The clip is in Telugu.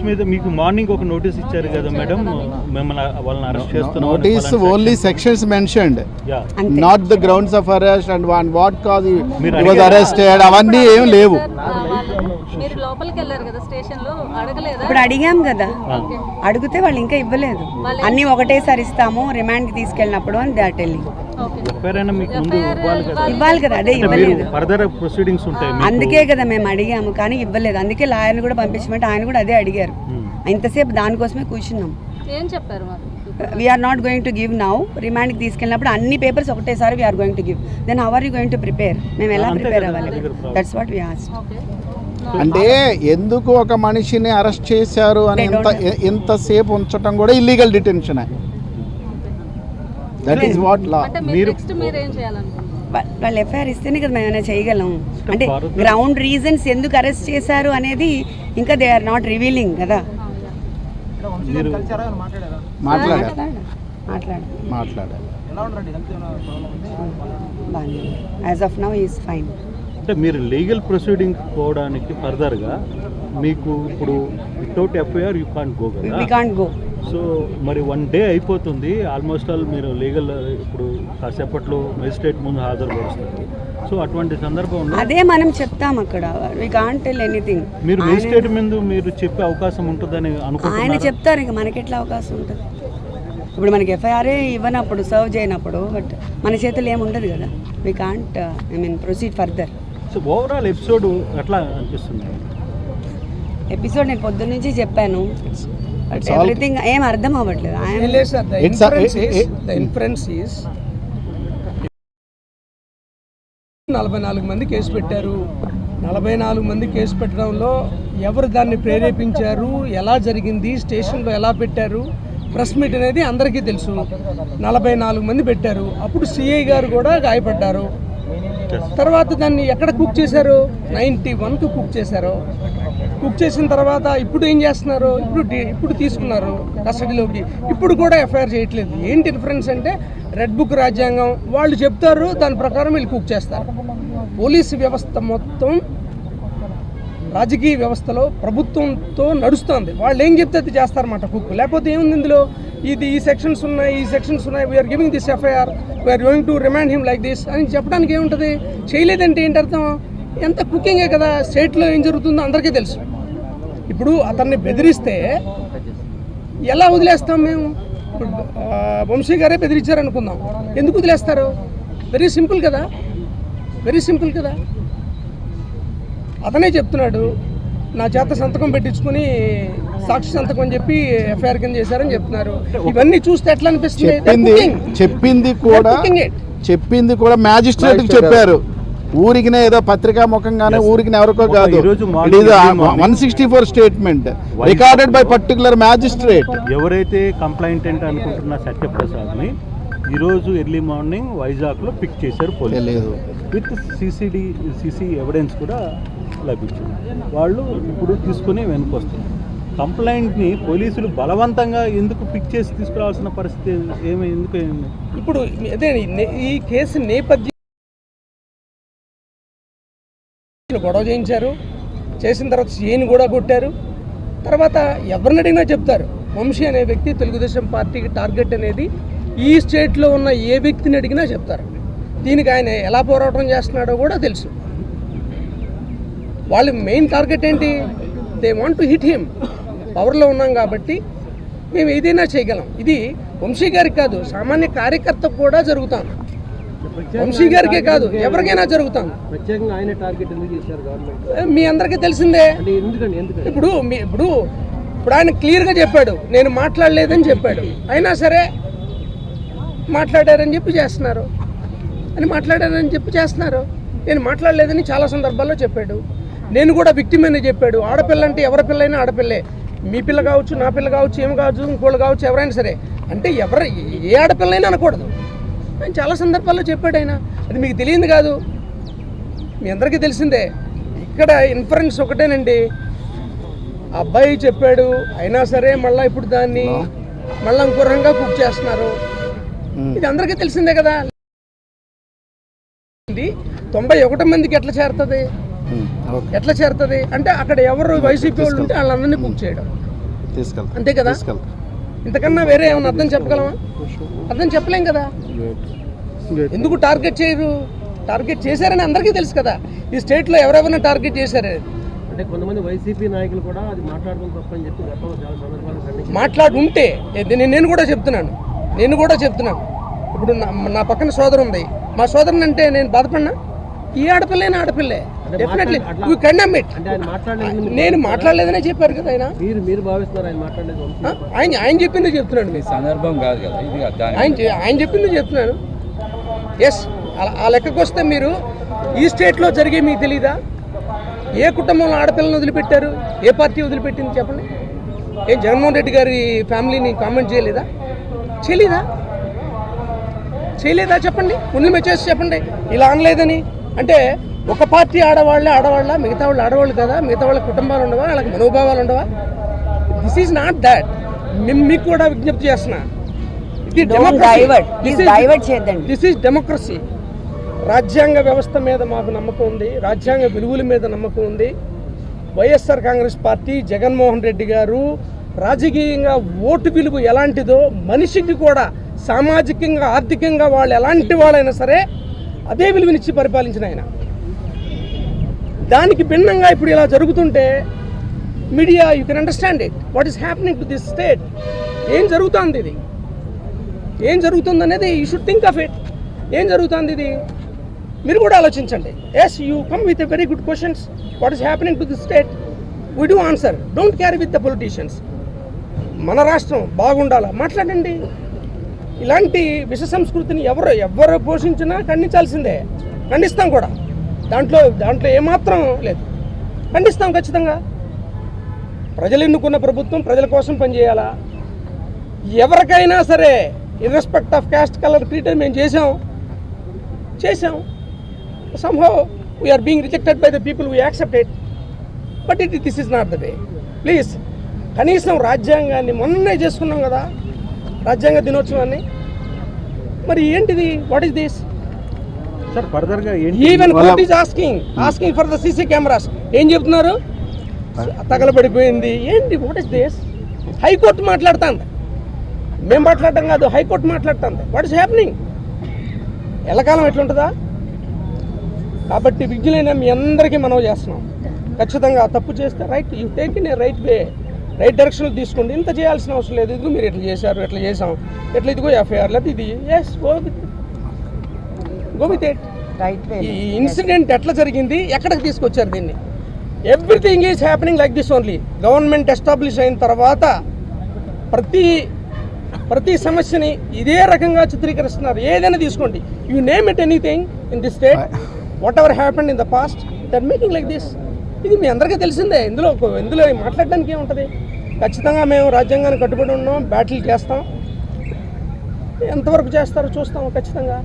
మీద మీకు మార్నింగ్ ఒక నోటీస్ ఇచ్చారు కదా మేడం, మిమ్మల్ని వాళ్ళని అరెస్ట్ చేస్తున్నారు. Notice only sections mentioned, not the grounds of arrest and what cause he was arrested అవన్నీ ఏం లేవు. మీరు లోపలికి వెళ్ళారు కదా స్టేషన్ లో, అడగలేదా? ఇప్పుడు అడిగాం కదా, అడిగితే వాళ్ళు ఇంకా ఇవ్వలేదు. అన్ని ఒకటేసారి ఇస్తాము రిమాండ్ కి తీసుకెళ్ళినప్పుడు అని దే ఆర్ టెల్లింగ్. ఇవ్వాలి కదా, అదే ఇవ్వలేదు. అందుకే కదా మేము అడిగాము కానీ ఇవ్వలేదు. అందుకే లాయర్ని కూడా పంపించమంటే ఆయన కూడా అదే అడిగారు. ఇంతసేపు దానికోసమే కూర్చున్నాం. ఏం చెప్పారు మరి? We are not going to give now, రిమాండ్కి తీసుకెళ్ళినప్పుడు అన్ని పేపర్స్ ఒకటేసారి we are going to give. Then how are you going to prepare? మేము ఎలా ప్రిపేర్ అవ్వాలి? That's what we asked. అంటే ఎందుకు ఒక మనిషిని అరెస్ట్ చేశారు అని ఎంతసేపు ఉంచడం కూడా illegal detention. That is what law. వాళ్ళు ఎఫ్ఐఆర్ ఇస్తేనే కదా మేము ఏమైనా చేయగలం. అంటే గ్రౌండ్ రీజన్స్ ఎందుకు అరెస్ట్ చేశారు అనేది ఇంకా దే ఆర్ నాట్ రివీలింగ్ కదా. మాట్లాడాలి. As of now is fine. అంటే మీరు లీగల్ ప్రొసీడింగ్ పోవడానికి ఫర్దర్గా మీకు ఇప్పుడు without FIR you can't go కదా. We can't go. సో మరి 1 day అయిపోతుంది ఆల్మోస్ట్ ఆల్. మీరు లీగల్ ఇప్పుడు కాసేపట్లో మెజిస్ట్రేట్ ముందు హాజరుపరుస్తారు. సో అటువంటి సందర్భంలో అదే మనం చెప్తాం అక్కడ. We can't tell anything. మీరు మెజిస్ట్రేట్ ముందు మీరు చెప్పే అవకాశం ఉంటుందని అనుకుంటున్నారు? ఆయన చెప్తారు, ఇంకా మనకి ఎట్లా అవకాశం ఉంటుంది? ఇప్పుడు మనకి ఎఫ్ఐఆర్ఏ ఇవ్వనప్పుడు, సర్వ్ చేయనప్పుడు, బట్ మన చేతులు ఏముండదు కదా. We can't proceed further. So overall episode ఎట్లా అనిపిస్తుంది? ఎపిసోడ్ నేను పొద్దున్న నుంచి చెప్పాను, ఎవ్రీథింగ్ ఏం అర్థం అవ్వట్లేదు. 44 మంది కేసు పెట్టారు. 44 మంది కేసు పెట్టడంలో ఎవరు దాన్ని ప్రేరేపించారు, ఎలా జరిగింది, స్టేషన్లో ఎలా పెట్టారు, ప్రెస్ మీట్ అనేది అందరికీ తెలుసు. 44 మంది పెట్టారు. అప్పుడు సిఐ గారు కూడా గాయపడ్డారు. తర్వాత దాన్ని ఎక్కడ కుక్ చేశారు? 91కు కుక్ చేశారు. కుక్ చేసిన తర్వాత ఇప్పుడు ఏం చేస్తున్నారు? ఇప్పుడు తీసుకున్నారు కస్టడీలోకి. ఇప్పుడు కూడా ఎఫ్ఐఆర్ చేయట్లేదు. ఏంటి డిఫరెన్స్ అంటే రెడ్ బుక్ రాజ్యాంగం వాళ్ళు చెప్తారు, దాని ప్రకారం వీళ్ళు కుక్ చేస్తారు. పోలీసు వ్యవస్థ మొత్తం రాజకీయ వ్యవస్థలో ప్రభుత్వంతో నడుస్తుంది. వాళ్ళు ఏం చెప్తే అది చేస్తారన్నమాట కుక్. లేకపోతే ఏముంది ఇందులో? ఈ సెక్షన్స్ ఉన్నాయి, we're giving this FIR, we're going to remand him like this అని చెప్పడానికి ఏముంటుంది? చేయలేదంటే ఏంటి అర్థం? ఎంత కుకింగే కదా. స్టేట్లో ఏం జరుగుతుందో అందరికీ తెలుసు. ఇప్పుడు అతన్ని బెదిరిస్తే ఎలా వదిలేస్తాం మేము? ఇప్పుడు వంశీ గారే బెదిరించారనుకుందాం, ఎందుకు వదిలేస్తారు? వెరీ సింపుల్ కదా. అతనే చెప్తున్నాడు, నా చేత సంతకం పెట్టించుకుని సాక్షి సంతకం అని చెప్పి ఎఫ్ఐఆర్ కింద చేశారని చెప్తున్నారు. ఇవన్నీ చూస్తే ఎట్లా అనిపిస్తుంది? చెప్పింది కూడా మ్యాజిస్ట్రేట్ చెప్పారు. ఊరికినే ఏదో పత్రికా ముఖంగానే ఊరికి ఎవరికో కాదు. 164 statement recorded by particular magistrate. ఎవరైతే కంప్లైంటెంట్ అనుకుంటున్న సత్యప్రసాద్ని ఈరోజు ఎర్లీ మార్నింగ్ వైజాగ్లో పిక్ చేశారు పోలీసులు. విత్ సీసీ ఎవిడెన్స్ కూడా లభించింది. వాళ్ళు ఇప్పుడు తీసుకుని వెనుకొస్తున్నారు. కంప్లైంట్ని పోలీసులు బలవంతంగా ఎందుకు పిక్ చేసి తీసుకురావాల్సిన పరిస్థితి ఎందుకు? ఇప్పుడు అదే ఈ కేసు నేపథ్యం గొడవ చేయించారు. చేసిన తర్వాత సీఎని కూడా కొట్టారు. తర్వాత ఎవరిని అడిగినా చెప్తారు, వంశీ అనే వ్యక్తి తెలుగుదేశం పార్టీకి టార్గెట్ అనేది ఈ స్టేట్లో ఉన్న ఏ వ్యక్తిని అడిగినా చెప్తారు. దీనికి ఆయన ఎలా పోరాటం చేస్తున్నాడో కూడా తెలుసు. వాళ్ళ మెయిన్ టార్గెట్ ఏంటి? They want to hit him. పవర్లో ఉన్నాం కాబట్టి మేము ఏదైనా చేయగలం. ఇది వంశీ గారికి కాదు, సామాన్య కార్యకర్తకు కూడా జరుగుతాం. వంశీ గారికే కాదు, ఎవరికైనా జరుగుతాం. మీ అందరికీ తెలిసిందే. ఇప్పుడు ఆయన క్లియర్గా చెప్పాడు, నేను మాట్లాడలేదని చెప్పాడు. అయినా సరే మాట్లాడారని చెప్పి చేస్తున్నారు. నేను మాట్లాడలేదని చాలా సందర్భాల్లో చెప్పాడు. నేను కూడా విక్టిమ్ అని చెప్పాడు. ఆడపిల్ల అంటే ఎవరి పిల్లైనా ఆడపిల్లే. మీ పిల్ల కావచ్చు, నా పిల్ల కావచ్చు, ఏమి కావచ్చు, ఇంకోళ్ళు కావచ్చు, ఎవరైనా సరే. అంటే ఏ ఆడపిల్లైనా అనకూడదు అని చాలా సందర్భాల్లో చెప్పాడు ఆయన. అది మీకు తెలియదు కాదు, మీ అందరికీ తెలిసిందే. ఇక్కడ ఇన్ఫరెన్స్ ఒకటేనండి, అబ్బాయి చెప్పాడు అయినా సరే మళ్ళీ ఇప్పుడు దాన్ని మళ్ళీ ఇంకో రకంగా కుక్ చేస్తున్నారు. ఇది అందరికీ తెలిసిందే కదా. 91 మందికి ఎట్లా చేరుతుంది అంటే అక్కడ ఎవరు వైసీపీ వాళ్ళు ఉంటే వాళ్ళందరినీ కుక్ చేయడం. తీసుకెళ్తాం. అంతే కదా? ఇంతకన్నా వేరే ఏమైనా అర్థం చెప్పగలమా? అర్థం చెప్పలేం కదా. ఎందుకు టార్గెట్ చేయరు? టార్గెట్ చేశారని అందరికీ తెలుసు కదా, ఈ స్టేట్లో ఎవరెవరిని టార్గెట్ చేశారు. అంటే కొంతమంది వైసీపీ నాయకులు కూడా అది మాట్లాడడం తప్పని చెప్పి గతంలో చాలా సందర్భాలు మాట్లాడుంటే నేను కూడా చెప్తున్నాను. ఇప్పుడు నా పక్కన సోదరు ఉంది, మా సోదరుని అంటే నేను బాధపడినా? ఈ ఆడపిల్లైనా ఆడపిల్లే, డెఫినెట్లీ వీ కండెమ్ ఇట్. నేను మాట్లాడలేదనే చెప్పారు కదా ఆయన. మీరు భావిస్తున్నారు ఆయన మాట్లాడలేదు? ఆయన చెప్పింది చెప్తున్నాను, మీ సందర్భం కాదు కదా ఇది. ఆయన చెప్పింది చెప్తున్నాను. ఎస్, ఆ లెక్కకు వస్తే మీరు ఈ స్టేట్లో జరిగే మీకు తెలీదా? ఏ కుటుంబంలో ఆడపిల్లని వదిలిపెట్టారు, ఏ పార్టీ వదిలిపెట్టింది చెప్పండి. ఏం జగన్మోహన్ రెడ్డి గారి ఫ్యామిలీని కామెంట్ చేయలేదా చెప్పండి. ముందు మెచ్చేసి చెప్పండి ఇలా అనలేదని. అంటే ఒక పార్టీ ఆడవాళ్ళ, మిగతా వాళ్ళు ఆడవాళ్ళు కదా, మిగతా వాళ్ళ కుటుంబాలు ఉండవా, వాళ్ళకి మనోభావాలు ఉండవా? This is not that. మీకు కూడా విజ్ఞప్తి చేస్తున్నా, దిస్ ఈజ్ డెమోక్రసీ. రాజ్యాంగ వ్యవస్థ మీద మాకు నమ్మకం ఉంది, రాజ్యాంగ విలువల మీద నమ్మకం ఉంది. వైఎస్ఆర్ కాంగ్రెస్ పార్టీ, జగన్మోహన్ రెడ్డి గారు రాజకీయంగా ఓటు విలువ ఎలాంటిదో, మనిషికి కూడా సామాజికంగా ఆర్థికంగా వాళ్ళు ఎలాంటి వాళ్ళైనా సరే అదే విలువనిచ్చి పరిపాలించిన ఆయన. దానికి భిన్నంగా ఇప్పుడు ఇలా జరుగుతుంటే media, you can understand it, what is happening to this state. ఏం జరుగుతుంది అనేది you should think of it. ఏం జరుగుతుంది ఇది మీరు కూడా ఆలోచించండి. Yes, you come with a very good questions, what is happening to this state, we do answer. Don't carry with the politicians. మన రాష్ట్రం బాగుండాలా మాట్లాడండి. ఇలాంటి విష సంస్కృతిని ఎవరు పోషించినా ఖండించాల్సిందే, ఖండిస్తాం కూడా. దాంట్లో ఏమాత్రం లేదు, ఖండిస్తాం ఖచ్చితంగా. ప్రజలు ఎన్నుకున్న ప్రభుత్వం ప్రజల కోసం పనిచేయాలా? ఎవరికైనా సరే ఇర్రెస్పెక్ట్ ఆఫ్ క్యాస్ట్, కలర్, క్రీడ్ మేము చేసాం. somehow we are being rejected by the people, we accept it, but this is not the way. Please, కనీసం రాజ్యాంగాన్ని మొన్నే చేసుకున్నాం కదా, రాజ్యాంగ దినోత్సవాన్ని. మరి ఏంటిది? What is this? సార్ ఫర్దర్గా even court is asking for the CC cameras. ఏం చెప్తున్నారు? తగలబడిపోయింది ఏంటి? What is this? హైకోర్టు మాట్లాడుతుంది, మేము మాట్లాడటం కాదు, హైకోర్టు మాట్లాడుతుంది. What is happening? ఎల్లకాలం ఎట్లుంటుందా? కాబట్టి విజ్ఞులైన మీ అందరికీ మనం చేస్తున్నాం, ఖచ్చితంగా తప్పు చేస్తే right, you take in a right way, right డైరెక్షన్లో తీసుకోండి. ఇంత చేయాల్సిన అవసరం లేదు. ఇదిగో మీరు ఎట్లా చేశారు, ఎట్లా చేసాం, ఎట్లా ఇదిగో ఎఫ్ఐఆర్ లేదు ఇది. Yes, go with it. ఈ ఇన్సిడెంట్ ఎట్లా జరిగింది, ఎక్కడికి తీసుకొచ్చారు దీన్ని? Everything is happening like this only. Government establish అయిన తర్వాత ప్రతి సమస్యని ఇదే రకంగా చిత్రీకరిస్తున్నారు. ఏదైనా తీసుకోండి, you name it anything in this state, whatever happened in the past, they are making like this. ఇది మీ అందరికీ తెలిసిందే. ఇందులో మాట్లాడడానికి ఏముంటుంది? ఖచ్చితంగా మేము రాజ్యాంగాన్ని కట్టుబడి ఉన్నాం, బ్యాటిల్ చేస్తాం. ఎంతవరకు చేస్తారో చూస్తాం ఖచ్చితంగా.